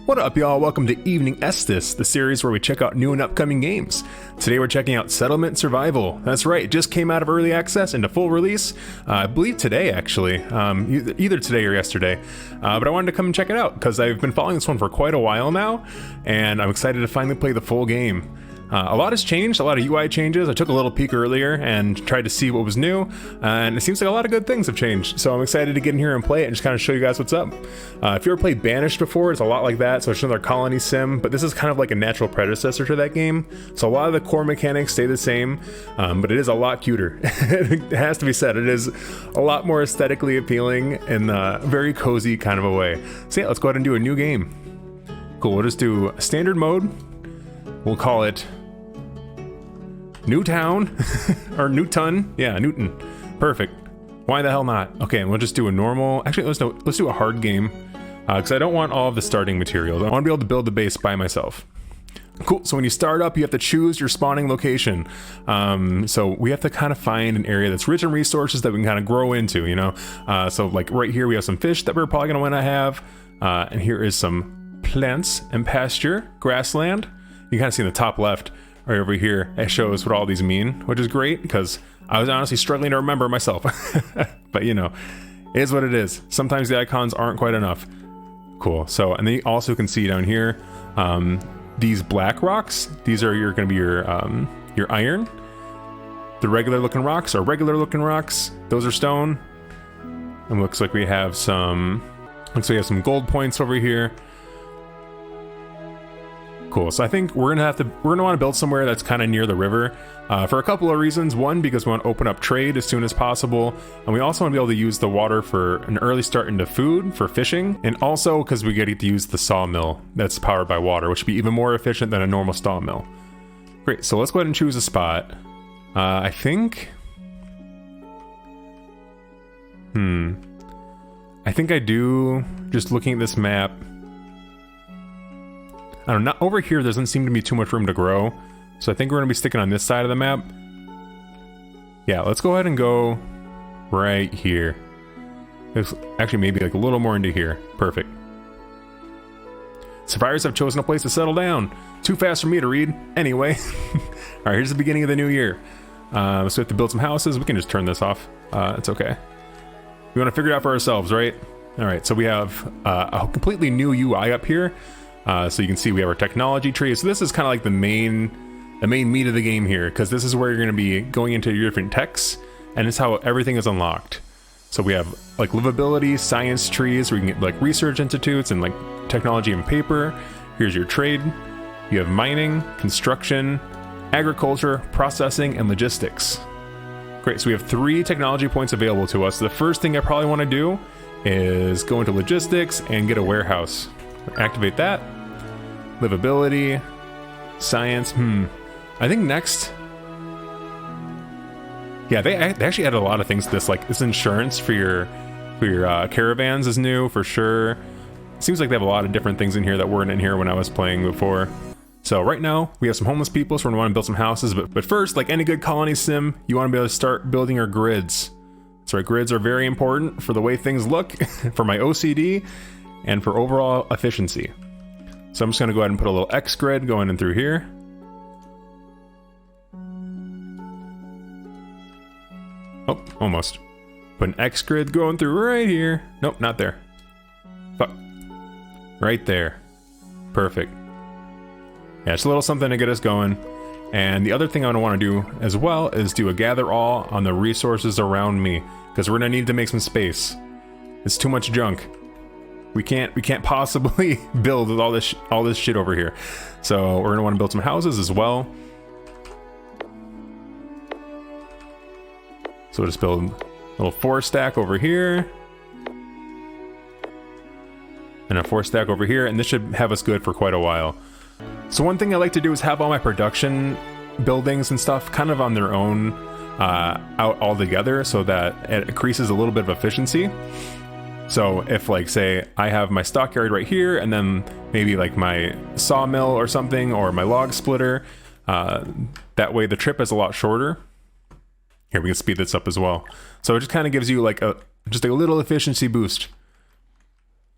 What up, y'all? Welcome to Evening Estes, the series where we check out new and upcoming games. Today we're checking out Settlement Survival. That's right, it just came out of early access into full release. I believe today, actually. Either today or yesterday. But I wanted to come and check it out because I've been following this one for quite a while now, and I'm excited to finally play the full game. A lot has changed, a lot of UI changes. I took a little peek earlier and tried to see what was new, and it seems like a lot of good things have changed. So I'm excited to get in here and play it and just kind of show you guys what's up. If you ever played Banished before, it's a lot like that. So it's another colony sim, but this is kind of like a natural predecessor to that game. So a lot of the core mechanics stay the same, but it is a lot cuter. It has to be said, it is a lot more aesthetically appealing in a very cozy kind of a way. So yeah, let's go ahead and do a new game. Cool, we'll just do standard mode. We'll call it Newtown or Newton. Yeah, Newton. Perfect. Why the hell not? Okay, and we'll just do a normal. Actually, let's do a hard game because I don't want all of the starting materials. I want to be able to build the base by myself. Cool. So when you start up, you have to choose your spawning location. So we have to kind of find an area that's rich in resources that we can kind of grow into, you know? So like right here, we have some fish that we're probably going to want to have. And here is some plants and pasture, grassland. You can kind of see in the top left. Right over here, it shows what all these mean, which is great because I was honestly struggling to remember myself. But you know, it is what it is. Sometimes the icons aren't quite enough. Cool. So, and then you also can see down here, these black rocks. These are going to be your iron. The regular looking rocks are regular looking rocks. Those are stone. And looks like we have some. Looks like we have some gold points over here. Cool. So I think we're gonna want to build somewhere that's kind of near the river for a couple of reasons. One, because we want to open up trade as soon as possible, and we also want to be able to use the water for an early start into food for fishing, and also because we get to use the sawmill that's powered by water, which would be even more efficient than a normal sawmill. Great. So let's go ahead and choose a spot. I think. I think I do. Just looking at this map. I don't know, over here there doesn't seem to be too much room to grow, so I think we're going to be sticking on this side of the map. Yeah, let's go ahead and go right here. It's actually maybe like a little more into here. Perfect. Survivors have chosen a place to settle down. Too fast for me to read. Anyway. Alright, here's the beginning of the new year. So we have to build some houses. We can just turn this off. It's okay. We want to figure it out for ourselves, right? Alright, so we have a completely new UI up here. So you can see we have our technology tree. So this is kind of like the main meat of the game here, because this is where you're going to be going into your different techs, and it's how everything is unlocked. So we have like livability, science trees, where you can get like research institutes and like technology and paper. Here's your trade. You have mining, construction, agriculture, processing, and logistics. Great. So we have 3 technology points available to us. The first thing I probably want to do is go into logistics and get a warehouse. Activate that. Livability, science. I think next. Yeah, they actually added a lot of things to this. Like this insurance for your caravans is new for sure. Seems like they have a lot of different things in here that weren't in here when I was playing before. So right now we have some homeless people, so we're gonna want to build some houses. But first, like any good colony sim, you want to be able to start building your grids. That's right, grids are very important for the way things look, for my OCD. And for overall efficiency. So I'm just going to go ahead and put a little X grid going in through here. Oh, almost. Put an X grid going through right here. Nope, not there. Fuck. Right there. Perfect. Yeah, it's a little something to get us going. And the other thing I want to do as well is do a gather all on the resources around me, because we're going to need to make some space. It's too much junk. We can't possibly build with all this shit over here. So we're gonna want to build some houses as well. So we'll just build a little 4 stack over here. And a 4 stack over here, and this should have us good for quite a while. So one thing I like to do is have all my production buildings and stuff kind of on their own out all together, so that it increases a little bit of efficiency. So if like say I have my stockyard right here, and then maybe like my sawmill or something, or my log splitter, that way the trip is a lot shorter. Here, we can speed this up as well. So it just kind of gives you like just a little efficiency boost.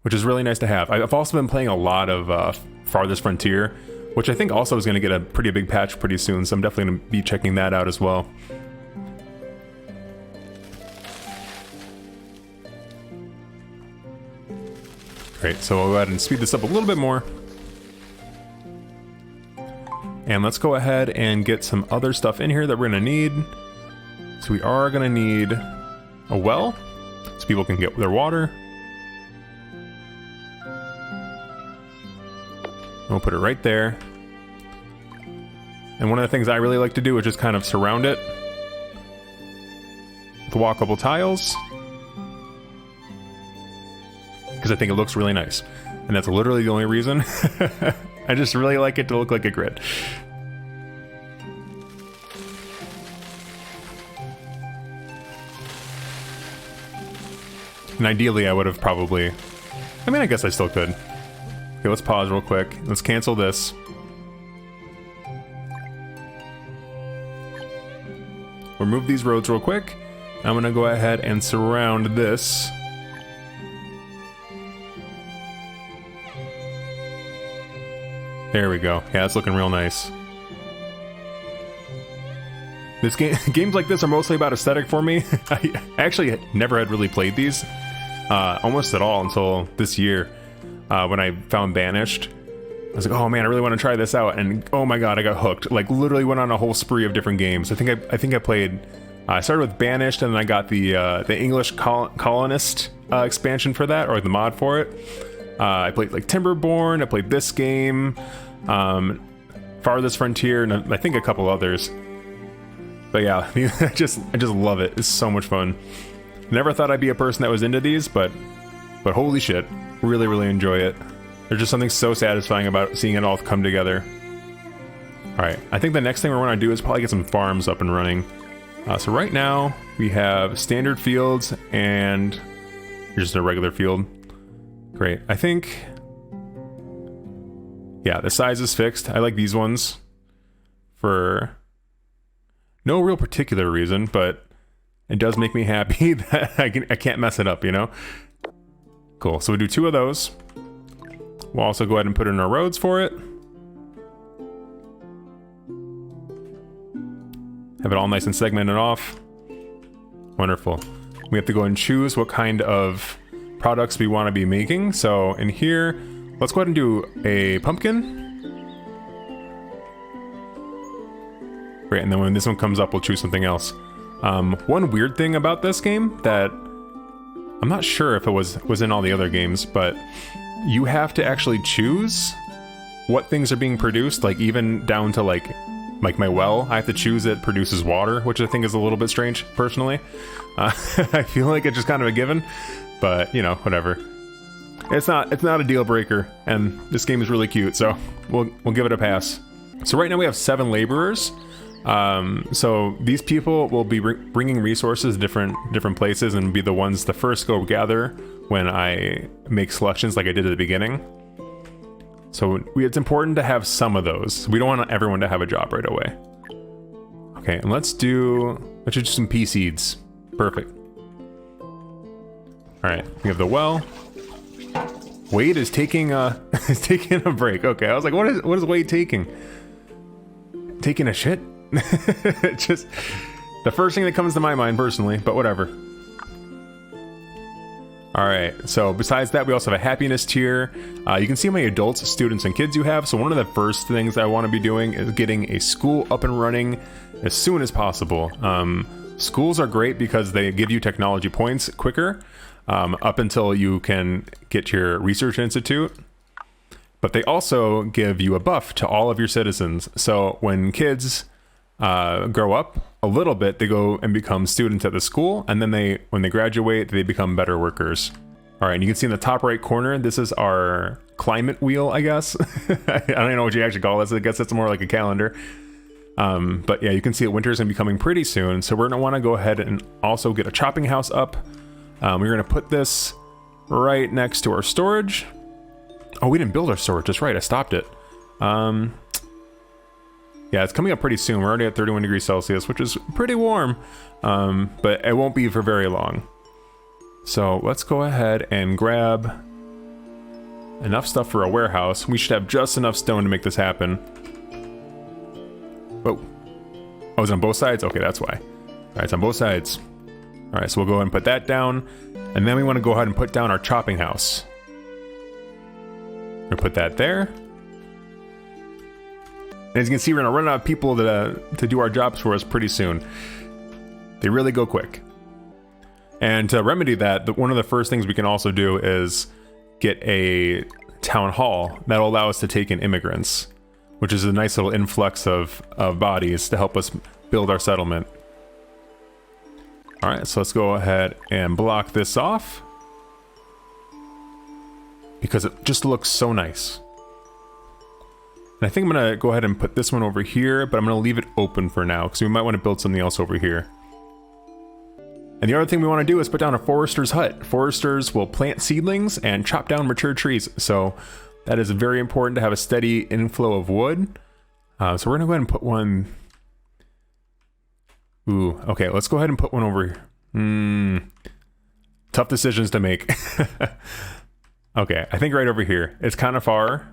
which is really nice to have. I've also been playing a lot of Farthest Frontier, which I think also is going to get a pretty big patch pretty soon, so I'm definitely going to be checking that out as well. Great, so we'll go ahead and speed this up a little bit more. And let's go ahead and get some other stuff in here that we're going to need. So we are going to need a well, so people can get their water. We'll put it right there. And one of the things I really like to do is just kind of surround it with walkable tiles, because I think it looks really nice. And that's literally the only reason. I just really like it to look like a grid. And ideally I would have probably... I mean, I guess I still could. Okay, let's pause real quick. Let's cancel this. Remove these roads real quick. I'm gonna go ahead and surround this. There we go. Yeah, it's looking real nice. This games like this are mostly about aesthetic for me. I actually never had really played these almost at all until this year when I found Banished. I was like, oh man, I really want to try this out, and oh my god, I got hooked. Like literally went on a whole spree of different games. I think I played. I started with Banished, and then I got the English Colonist expansion for that, or the mod for it. I played like Timberborn. I played this game, Farthest Frontier, and I think a couple others. But yeah, I just love it. It's so much fun. Never thought I'd be a person that was into these, but holy shit, really, really enjoy it. There's just something so satisfying about seeing it all come together. All right, I think the next thing we're going to do is probably get some farms up and running. So right now we have standard fields and just a regular field. Great. I think, yeah, the size is fixed. I like these ones for no real particular reason, but it does make me happy that I can't mess it up, you know? Cool. So we do 2 of those. We'll also go ahead and put in our roads for it. Have it all nice and segmented off. Wonderful. We have to go and choose what kind of products we want to be making. So in here, let's go ahead and do a pumpkin. Great, and then when this one comes up, we'll choose something else. One weird thing about this game that I'm not sure if it was in all the other games, but you have to actually choose what things are being produced, like even down to like my well. I have to choose it produces water, which I think is a little bit strange, personally. I feel like it's just kind of a given, but you know, whatever. It's not a deal breaker, and this game is really cute, so we'll give it a pass. So right now we have 7 laborers. So these people will be bringing resources to different places and be the ones to first go gather when I make selections like I did at the beginning. So it's important to have some of those. We don't want everyone to have a job right away. Okay, and let's do some pea seeds. Perfect. All right, we have the well. Wade is taking a break. Okay, I was like, what is Wade taking? Taking a shit? Just the first thing that comes to my mind personally, but whatever. All right, so besides that, we also have a happiness tier. You can see how many adults, students, and kids you have. So one of the first things I want to be doing is getting a school up and running as soon as possible. Schools are great because they give you technology points quicker, up until you can get your research institute. But they also give you a buff to all of your citizens. So when kids grow up a little bit, they go and become students at the school, and then when they graduate, they become better workers. All right, and you can see in the top right corner, this is our climate wheel, I guess. I don't even know what you actually call this. I guess it's more like a calendar. But yeah, you can see that winter's gonna be coming pretty soon, so we're gonna want to go ahead and also get a chopping house up. We're gonna put this right next to our storage. Oh, we didn't build our storage. That's right, I stopped it. Yeah, it's coming up pretty soon. We're already at 31 degrees Celsius, which is pretty warm, but it won't be for very long. So let's go ahead and grab enough stuff for a warehouse. We should have just enough stone to make this happen. Whoa. Oh, it's on both sides? Okay, that's why. All right, it's on both sides. All right, so we'll go ahead and put that down. And then we want to go ahead and put down our chopping house. We'll put that there. And as you can see, we're going to run out of people to do our jobs for us pretty soon. They really go quick. And to remedy that, one of the first things we can also do is get a town hall that'll allow us to take in immigrants, which is a nice little influx of bodies to help us build our settlement. All right, so let's go ahead and block this off because it just looks so nice. And I think I'm gonna go ahead and put this one over here, but I'm gonna leave it open for now because we might want to build something else over here. And the other thing we want to do is put down a forester's hut. Foresters will plant seedlings and chop down mature trees. So that is very important to have a steady inflow of wood. So we're gonna go ahead and put one. Ooh, okay, let's go ahead and put one over here. Tough decisions to make. Okay, I think right over here. It's kind of far,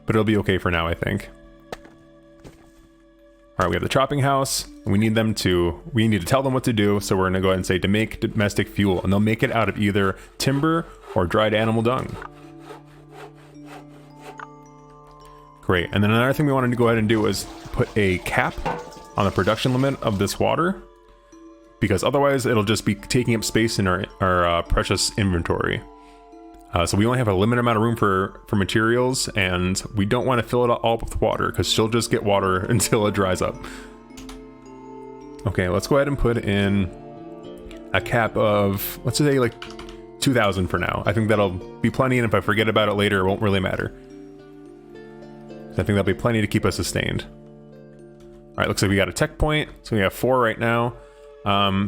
but it'll be okay for now, I think. All right, we have the chopping house. We need to tell them what to do. So we're gonna go ahead and say to make domestic fuel, and they'll make it out of either timber or dried animal dung. Great, and then another thing we wanted to go ahead and do is put a cap on the production limit of this water, because otherwise it'll just be taking up space in our precious inventory. So we only have a limited amount of room for materials, and we don't want to fill it all up with water because she'll just get water until it dries up. Okay, let's go ahead and put in a cap of, let's say like 2,000 for now. I think that'll be plenty, and if I forget about it later, it won't really matter. I think that'll be plenty to keep us sustained. All right, looks like we got a tech point, so we have 4 right now.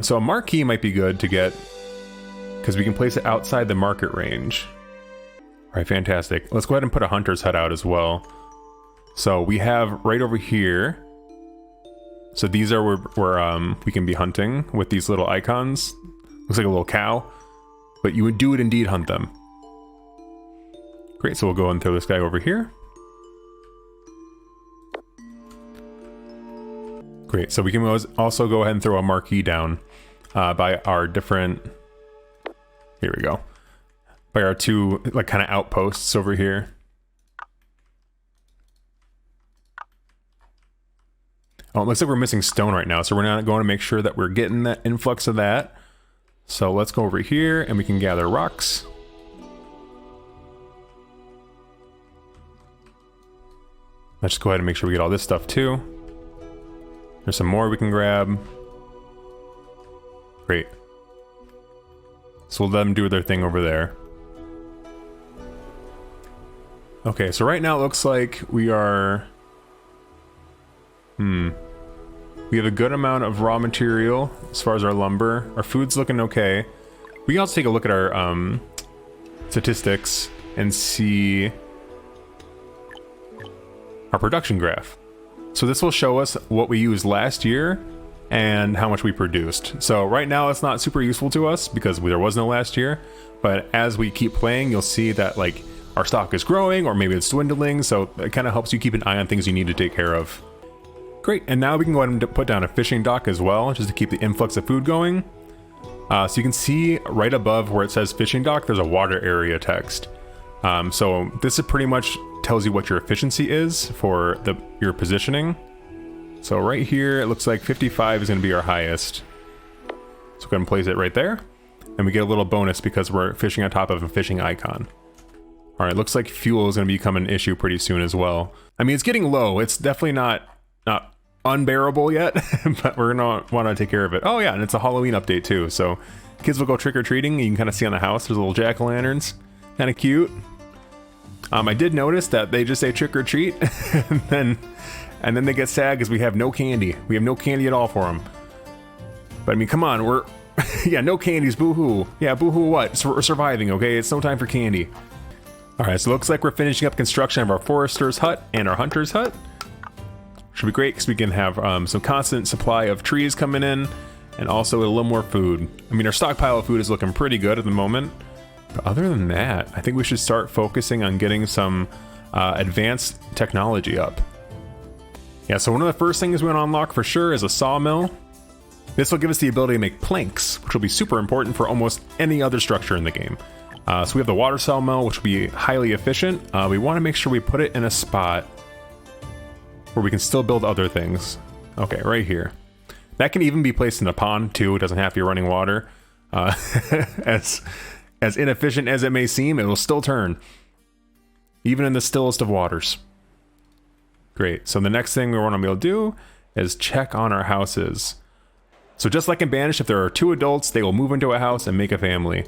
So a marquee might be good to get, because we can place it outside the market range. All right, fantastic. Let's go ahead and put a hunter's hut out as well. So we have right over here. So these are where we can be hunting with these little icons. Looks like a little cow, but you would do it indeed hunt them. Great, so we'll go and throw this guy over here. Great, so we can also go ahead and throw a marquee down by our different, here we go, by our 2 like kind of outposts over here. Oh, it looks like we're missing stone right now, so we're not going to make sure that we're getting that influx of that. So let's go over here and we can gather rocks. Let's just go ahead and make sure we get all this stuff too. There's some more we can grab. Great. So we'll let them do their thing over there. Okay, so right now it looks like we are... We have a good amount of raw material as far as our lumber. Our food's looking okay. We can also take a look at our statistics and see our production graph. So this will show us what we used last year and how much we produced. So right now it's not super useful to us because there was no last year, but as we keep playing, you'll see that like our stock is growing or maybe it's dwindling. So it kind of helps you keep an eye on things you need to take care of. Great, and now we can go ahead and put down a fishing dock as well, just to keep the influx of food going. So you can see right above where it says fishing dock, there's a water area text. So this is pretty much tells you what your efficiency is for your positioning. So right here, it looks like 55 is going to be our highest. So go ahead and place it right there. And we get a little bonus because we're fishing on top of a fishing icon. All right, looks like fuel is going to become an issue pretty soon as well. I mean, it's getting low. It's definitely not unbearable yet, but we're gonna want to take care of it. Oh yeah, and it's a Halloween update too, so kids will go trick-or-treating. You can kind of see on the house there's little jack-o'-lanterns, kind of cute. I did notice that they just say trick-or-treat and then they get sad because we have no candy. We have no candy at all for them. But I mean, come on, we're yeah, no candies, boo-hoo. Yeah, boo-hoo what? So we're surviving, okay? It's no time for candy. All right, so it looks like we're finishing up construction of our forester's hut and our hunter's hut. Should be great because we can have some constant supply of trees coming in and also a little more food. I mean, our stockpile of food is looking pretty good at the moment. But other than that, I think we should start focusing on getting some advanced technology up. Yeah, so one of the first things we want to unlock for sure is a sawmill. This will give us the ability to make planks, which will be super important for almost any other structure in the game. So we have the water sawmill, which will be highly efficient. We want to make sure we put it in a spot where we can still build other things. Okay, right here. That can even be placed in a pond too. It doesn't have to be running water. As inefficient as it may seem, it will still turn, even in the stillest of waters. Great. So the next thing we want to be able to do is check on our houses. So just like in Banished, if there are 2 adults, they will move into a house and make a family.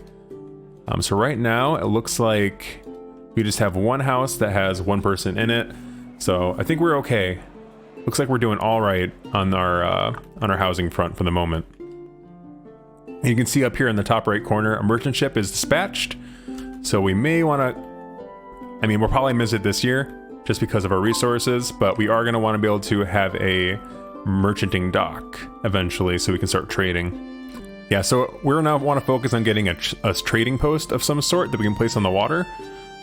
So right now, it looks like we just have one house that has 1 person in it. So I think we're okay. Looks like we're doing all right on our housing front for the moment. And you can see up here in the top right corner, a merchant ship is dispatched. So we may want to, I mean, we'll probably miss it this year just because of our resources, but we are going to want to be able to have a merchanting dock eventually so we can start trading. Yeah, so we're now want to focus on getting a trading post of some sort that we can place on the water.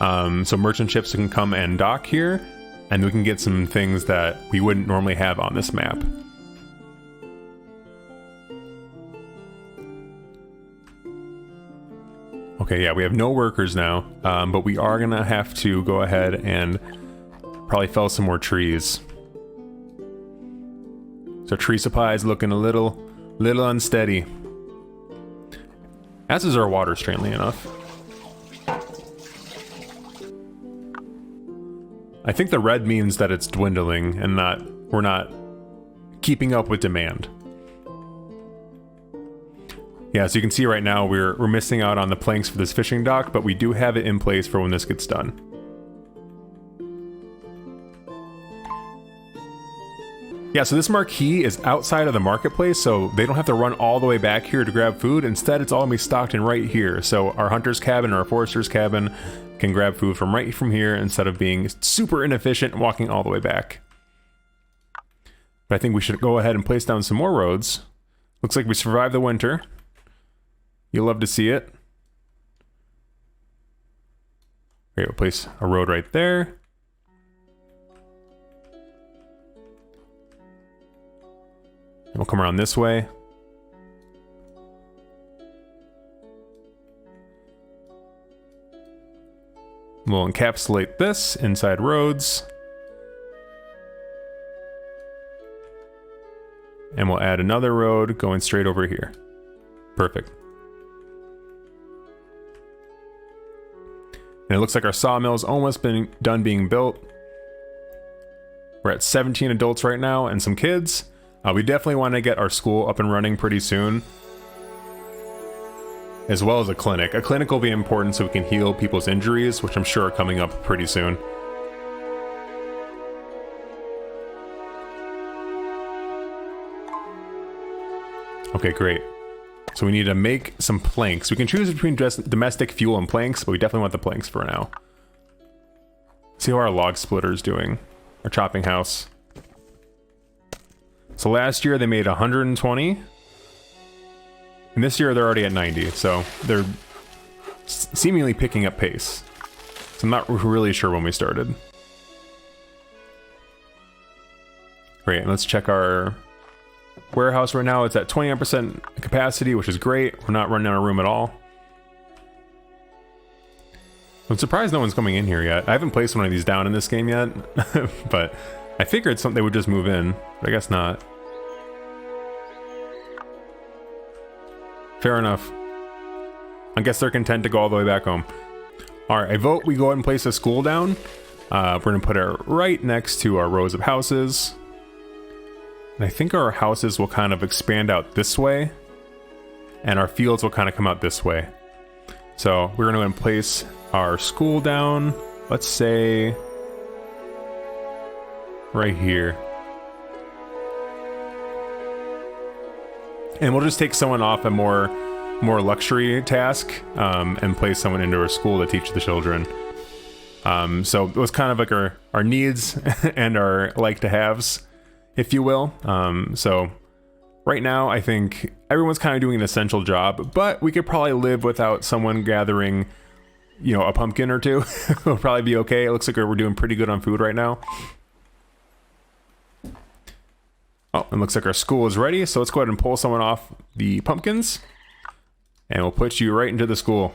So merchant ships can come and dock here, and we can get some things that we wouldn't normally have on this map. Okay, yeah, we have no workers now, but we are gonna have to go ahead and probably fell some more trees. So tree supply is looking a little unsteady. As is our water, strangely enough. I think the red means that it's dwindling and we're not keeping up with demand. Yeah, so you can see right now we're missing out on the planks for this fishing dock, but we do have it in place for when this gets done. Yeah, so this marquee is outside of the marketplace, so they don't have to run all the way back here to grab food. Instead, it's all gonna be stocked in right here. So our hunter's cabin or our forester's cabin can grab food from right from here instead of being super inefficient and walking all the way back. But I think we should go ahead and place down some more roads. Looks like we survived the winter. You'll love to see it. Great, we'll place a road right there. And we'll come around this way. We'll encapsulate this inside roads. And we'll add another road going straight over here. Perfect. And it looks like our sawmill's almost been done being built. We're at 17 adults right now and some kids. We definitely want to get our school up and running pretty soon, as well as a clinic. A clinic will be important so we can heal people's injuries, which I'm sure are coming up pretty soon. Okay, great. So we need to make some planks. We can choose between just domestic fuel and planks, but we definitely want the planks for now. See how our log splitter is doing. Our chopping house. So last year they made 120. And this year they're already at 90. So they're seemingly picking up pace. So I'm not really sure when we started. Great, and let's check our warehouse right now. It's at 29% capacity, which is great. We're not running out of room at all. I'm surprised no one's coming in here yet. I haven't placed one of these down in this game yet, but I figured something they would just move in, but I guess not. Fair enough. I guess they're content to go all the way back home. Alright, I vote we go ahead and place a school down. We're going to put it right next to our rows of houses. And I think our houses will kind of expand out this way. And our fields will kind of come out this way. So we're going to go ahead and place our school down. Let's say right here. And we'll just take someone off a more luxury task and place someone into a school to teach the children. So it was kind of like our needs and our like to haves, if you will. So right now I think everyone's kind of doing an essential job, but we could probably live without someone gathering you know, a pumpkin or two will probably be okay. It looks like we're doing pretty good on food right now. Oh, it looks like our school is ready. So let's go ahead and pull someone off the pumpkins. And we'll put you right into the school.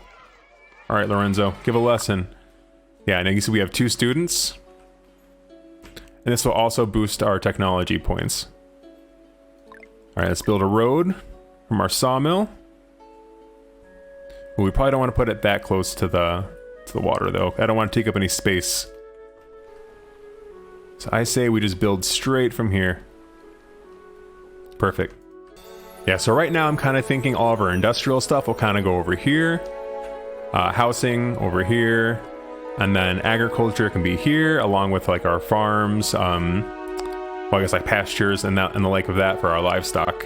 All right, Lorenzo, give a lesson. Yeah, and you see we have 2 students. And this will also boost our technology points. All right, let's build a road from our sawmill. Well, we probably don't want to put it that close to the water, though. I don't want to take up any space. So I say we just build straight from here. Perfect. Yeah, so right now I'm kind of thinking all of our industrial stuff will kind of go over here. Housing over here. And then agriculture can be here, along with like our farms. Well, I guess like pastures and the like of that for our livestock.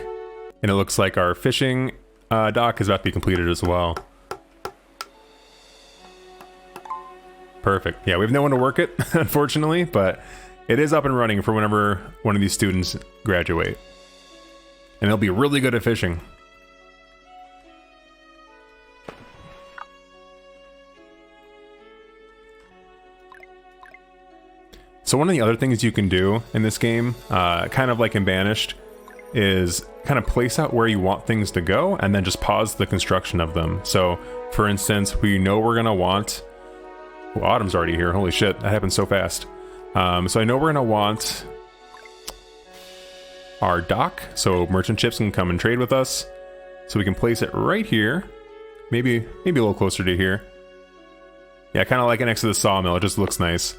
And it looks like our fishing dock is about to be completed as well. Perfect. Yeah, we have no one to work it, unfortunately, but it is up and running for whenever one of these students graduate. And they'll be really good at fishing. So one of the other things you can do in this game, kind of like in Banished, is kind of place out where you want things to go and then just pause the construction of them. So, for instance, we know we're going to want... Oh, autumn's already here. Holy shit, that happened so fast. So I know we're going to want our dock, so merchant ships can come and trade with us. So we can place it right here. Maybe a little closer to here. Yeah, kind of like it next to the sawmill. It just looks nice.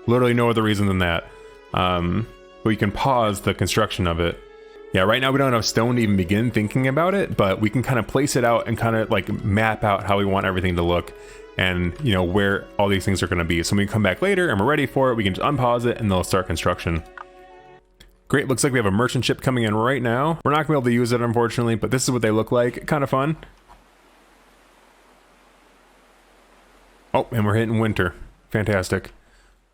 Literally no other reason than that. But we can pause the construction of it. Yeah, right now we don't have stone to even begin thinking about it, but we can kind of place it out and kind of like map out how we want everything to look and, you know, where all these things are going to be. So when we come back later and we're ready for it, we can just unpause it and they'll start construction. Great, looks like we have a merchant ship coming in right now. We're not going to be able to use it, unfortunately, but this is what they look like. Kind of fun. Oh, and we're hitting winter. Fantastic.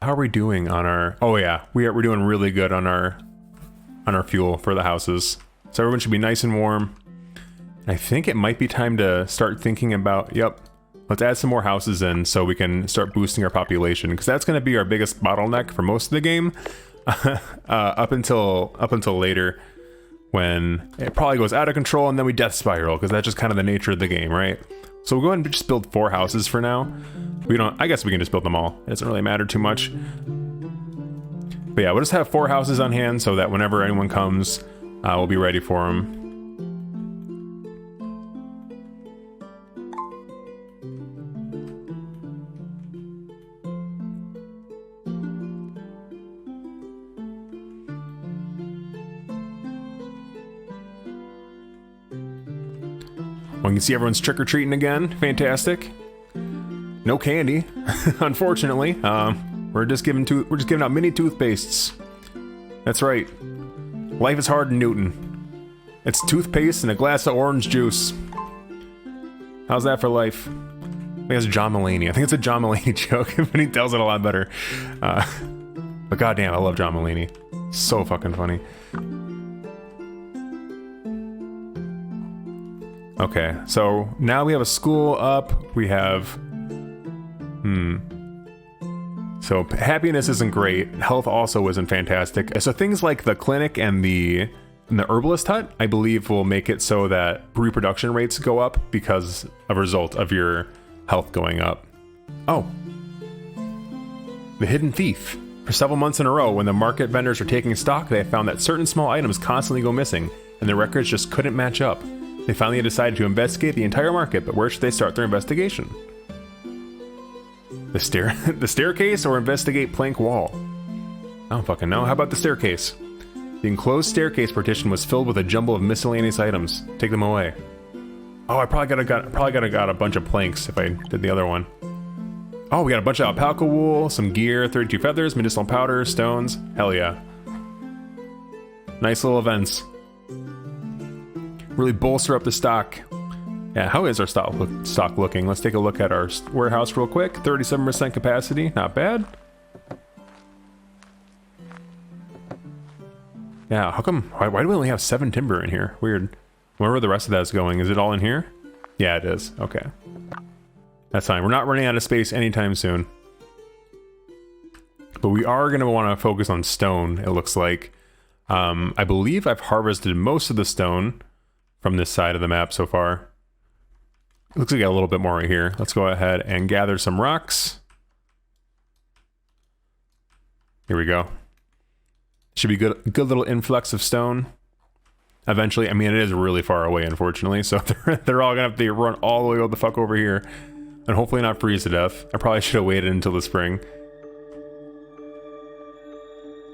How are we doing on our... Oh yeah, we're doing really good on our fuel for the houses. So everyone should be nice and warm. I think it might be time to start thinking about... Yep. Let's add some more houses in so we can start boosting our population, because that's going to be our biggest bottleneck for most of the game. up until later, when it probably goes out of control and then we death spiral, because that's just kind of the nature of the game, right? So we'll go ahead and just build 4 houses for now. I guess we can just build them all. It doesn't really matter too much. But yeah, we'll just have 4 houses on hand so that whenever anyone comes, we'll be ready for them. Well, you can see everyone's trick-or-treating again. Fantastic. No candy, unfortunately. We're just giving out mini toothpastes. That's right. Life is hard in Newton. It's toothpaste and a glass of orange juice. How's that for life? I think it's John Mulaney. I think it's a John Mulaney joke, but he tells it a lot better. But goddamn, I love John Mulaney. So fucking funny. Okay, so now we have a school up. We have... So happiness isn't great. Health also isn't fantastic. So things like the clinic and the herbalist hut, I believe, will make it so that reproduction rates go up because of a result of your health going up. Oh. The hidden thief. For several months in a row, when the market vendors were taking stock, they found that certain small items constantly go missing, and the records just couldn't match up. They finally decided to investigate the entire market, but where should they start their investigation? The staircase or investigate plank wall? I don't fucking know. How about the staircase? The enclosed staircase partition was filled with a jumble of miscellaneous items. Take them away. Oh, I probably got a bunch of planks if I did the other one. Oh, we got a bunch of alpaca wool, some gear, 32 feathers, medicinal powder, stones. Hell yeah. Nice little events. Really bolster up the stock. Yeah, how is our stock looking? Let's take a look at our warehouse real quick. 37% capacity, not bad. Yeah, how come? Why do we only have 7 timber in here? Weird. Where the rest of that is going? Is it all in here? Yeah, it is. Okay. That's fine. We're not running out of space anytime soon. But we are going to want to focus on stone, it looks like. I believe I've harvested most of the stone from this side of the map so far. It looks like I got a little bit more right here. Let's go ahead and gather some rocks. Here we go. Should be good little influx of stone. Eventually, I mean, it is really far away, unfortunately, so they're all gonna have to run all the way the fuck over here. And hopefully not freeze to death. I probably should have waited until the spring.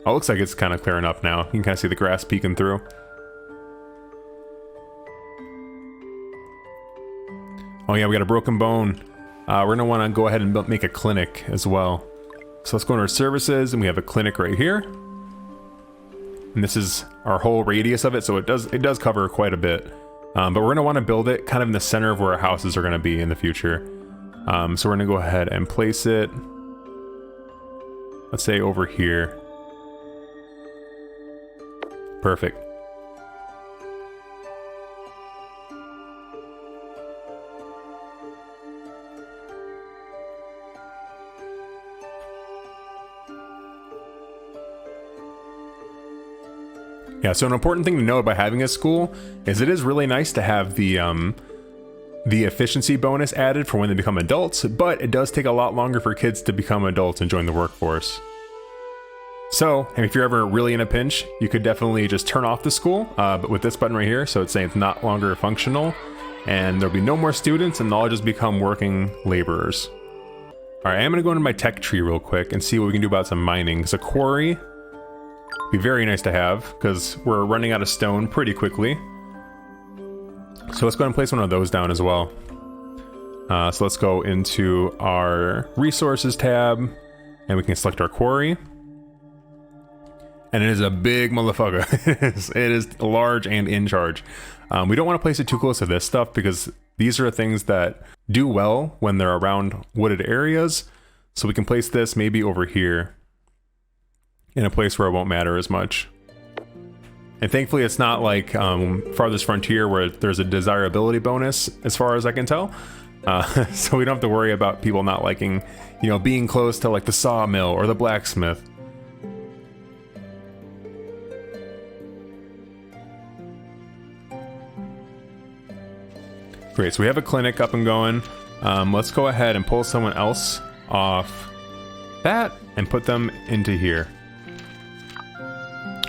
Oh, it looks like it's kind of clearing up now. You can kind of see the grass peeking through. Oh yeah, we got a broken bone. We're gonna want to go ahead and make a clinic as well. So let's go into our services, and we have a clinic right here. And this is our whole radius of it, so it does cover quite a bit. But we're gonna want to build it kind of in the center of where our houses are gonna be in the future. So we're gonna go ahead and place it, let's say over here. Perfect. Yeah, so an important thing to know about having a school is it is really nice to have the efficiency bonus added for when they become adults, but it does take a lot longer for kids to become adults and join the workforce. So, if you're ever really in a pinch, you could definitely just turn off the school, but with this button right here, so it's saying it's not longer functional, and there'll be no more students, and they'll all just become working laborers. Alright, I'm going to go into my tech tree real quick and see what we can do about some mining. Because a quarry would be very nice to have, because we're running out of stone pretty quickly. So let's go ahead and place one of those down as well. So let's go into our resources tab, and we can select our quarry. And it is a big motherfucker. It is large and in charge. We don't want to place it too close to this stuff because these are things that do well when they're around wooded areas. So we can place this maybe over here in a place where it won't matter as much. And thankfully it's not like Farthest Frontier where there's a desirability bonus as far as I can tell. So we don't have to worry about people not liking, you know, being close to like the sawmill or the blacksmith. Great, so we have a clinic up and going. Let's go ahead and pull someone else off that and put them into here.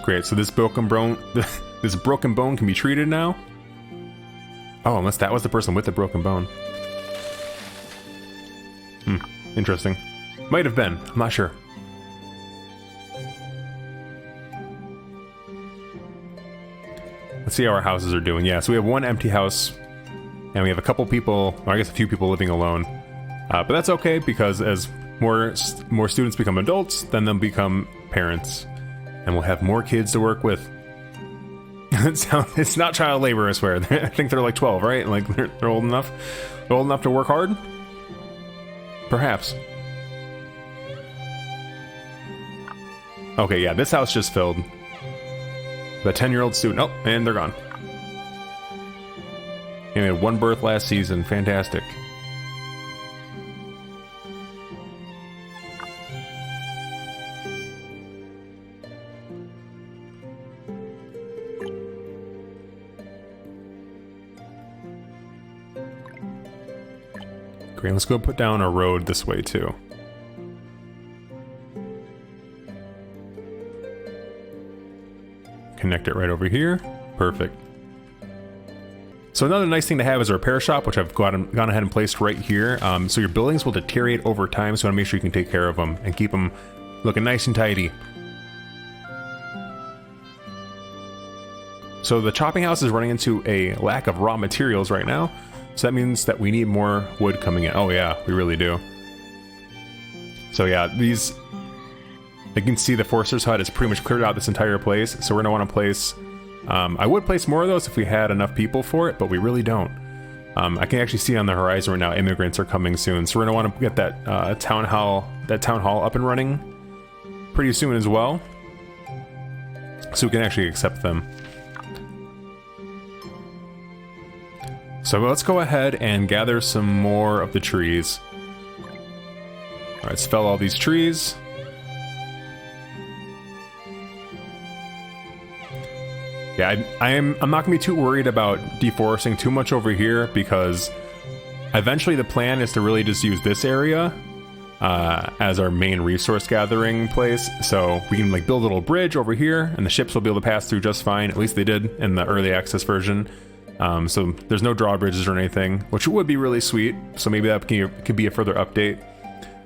Great, so this broken bone, can be treated now. Oh, unless that was the person with the broken bone. Interesting. Might have been, I'm not sure. Let's see how our houses are doing. Yeah, so we have one empty house. And we have a couple people, or I guess a few people living alone. But that's okay, because as more students become adults, then they'll become parents. And we'll have more kids to work with. It's not child labor, I swear. I think they're like 12, right? Like, they're old enough? They're old enough to work hard? Perhaps. Okay, yeah, this house just filled. The 10-year-old student. Oh, and they're gone. We had one birth last season. Fantastic. Great, let's go put down a road this way too. Connect it right over here. Perfect. So another nice thing to have is a repair shop, which I've gone ahead and placed right here. So your buildings will deteriorate over time, so you want to make sure you can take care of them and keep them looking nice and tidy. So the chopping house is running into a lack of raw materials right now, so that means that we need more wood coming in. Oh yeah, we really do. So yeah, these... You can see the Forcer's Hut is pretty much cleared out this entire place, so we're going to want to place... I would place more of those if we had enough people for it, but we really don't. I can actually see on the horizon right now immigrants are coming soon, so we're gonna want to get that town hall up and running pretty soon as well, so we can actually accept them. So let's go ahead and gather some more of the trees. All right, let's fell all these trees. Yeah, I'm not gonna be too worried about deforesting too much over here, because eventually the plan is to really just use this area as our main resource gathering place. So we can like build a little bridge over here, and the ships will be able to pass through just fine. At least they did in the early access version. So there's no drawbridges or anything, which would be really sweet. So maybe that could be a further update.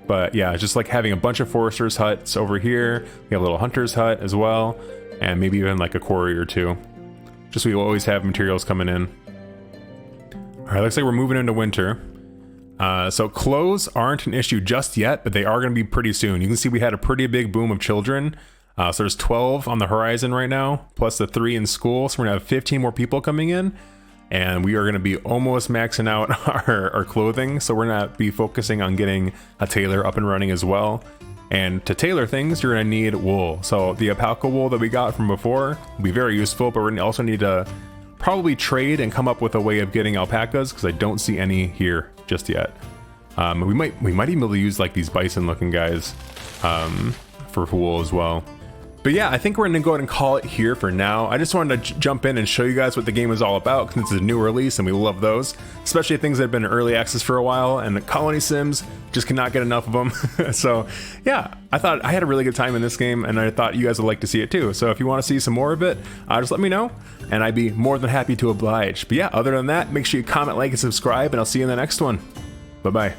But yeah, just like having a bunch of foresters' huts over here. We have a little hunter's hut as well. And maybe even like a quarry or two. Just so we always have materials coming in. Alright, looks like we're moving into winter. So clothes aren't an issue just yet, but they are going to be pretty soon. You can see we had a pretty big boom of children. So there's 12 on the horizon right now, plus the 3 in school. So we're going to have 15 more people coming in. And we are going to be almost maxing out our clothing. So we're going to be focusing on getting a tailor up and running as well. And to tailor things, you're going to need wool. So the alpaca wool that we got from before will be very useful, but we're going to also need to probably trade and come up with a way of getting alpacas, because I don't see any here just yet. We might even be able to use like these bison looking guys for wool as well. But yeah, I think we're going to go ahead and call it here for now. I just wanted to jump in and show you guys what the game is all about, since it's a new release and we love those, especially things that have been in early access for a while, and the colony sims just cannot get enough of them. So yeah, I thought I had a really good time in this game, and I thought you guys would like to see it too. So if you want to see some more of it, just let me know, and I'd be more than happy to oblige. But yeah, other than that, make sure you comment, like, and subscribe, and I'll see you in the next one. Bye-bye.